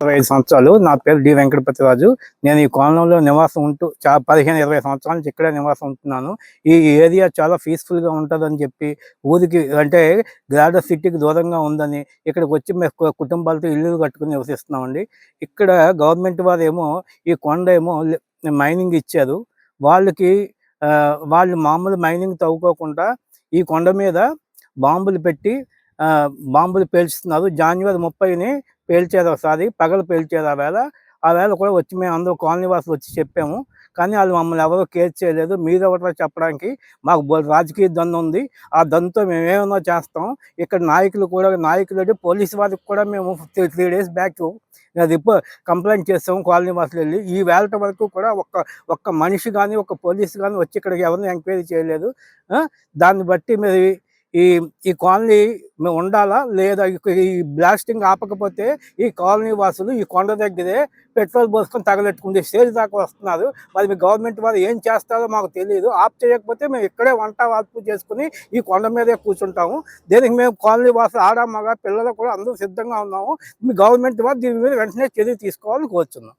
25 సంవత్సరాలు. నా పేరు డి. వెంకటపతిరాజు. నేను ఈ కోణంలో నివాసం ఉంటూ 15-20 సంవత్సరాల నుంచి ఇక్కడే నివాసం ఉంటున్నాను. ఈ ఏరియా చాలా పీస్‌ఫుల్‌గా ఉంటదని చెప్పి, ఊరికి అంటే గ్రేటర్ సిటీకి దూరంగా ఉందని ఇక్కడికి వచ్చి మేము కుటుంబాలతో ఇల్లులు కట్టుకొని నివసిస్తున్నామండి. ఇక్కడ గవర్నమెంట్ వారేమో ఈ కొండ ఏమో మైనింగ్ ఇచ్చారు. వాళ్ళకి వాళ్ళు మామూలు మైనింగ్ తవ్వుకోకుండా ఈ కొండ మీద బాంబులు పెట్టి బాంబులు పేల్చుతున్నారు. జనవరి 30ని పేల్చారు ఒకసారి, పగలు పేల్చారు ఆ వేళ కూడా వచ్చి మేము అందరూ కాలనీ వాసులు వచ్చి చెప్పాము. కానీ వాళ్ళు మమ్మల్ని ఎవరూ కేర్ చేయలేదు. మీరెవరో చెప్పడానికి, మాకు రాజకీయ దన్ను ఉంది. ఆ దన్నుతో మేమేమన్నా చేస్తాం. ఇక్కడ నాయకులు పోలీసు వారికి కూడా మేము 3 డేస్ బ్యాక్ కంప్లైంట్ చేసాము కాలనీ వాసులు వెళ్ళి. ఈ వేళ వరకు కూడా ఒక్క మనిషి కానీ, ఒక్క పోలీసు కానీ వచ్చి ఇక్కడికి ఎవరిని ఎంక్వైరీ చేయలేదు. దాన్ని బట్టి మరి ఈ కాలనీ మేము ఉండాలా లేదా? ఈ బ్లాస్టింగ్ ఆపకపోతే ఈ కాలనీ వాసులు ఈ కొండ దగ్గరే పెట్రోల్ పోసుకొని తగలెట్టుకునే స్టేజ్ దాకా వస్తున్నారు. మరి మీ గవర్నమెంట్ వారు ఏం చేస్తారో మాకు తెలియదు. ఆప్ చేయకపోతే మేము ఇక్కడే వంట వార్పు చేసుకుని ఈ కొండ మీదే కూర్చుంటాము. దీనికి మేము కాలనీ వాసులు ఆడ మగ పిల్లలు కూడా అందరూ సిద్ధంగా ఉన్నాము. మీ గవర్నమెంట్ వారు దీని మీద వెంటనే చర్య తీసుకోవాలని కోరుతున్నాం.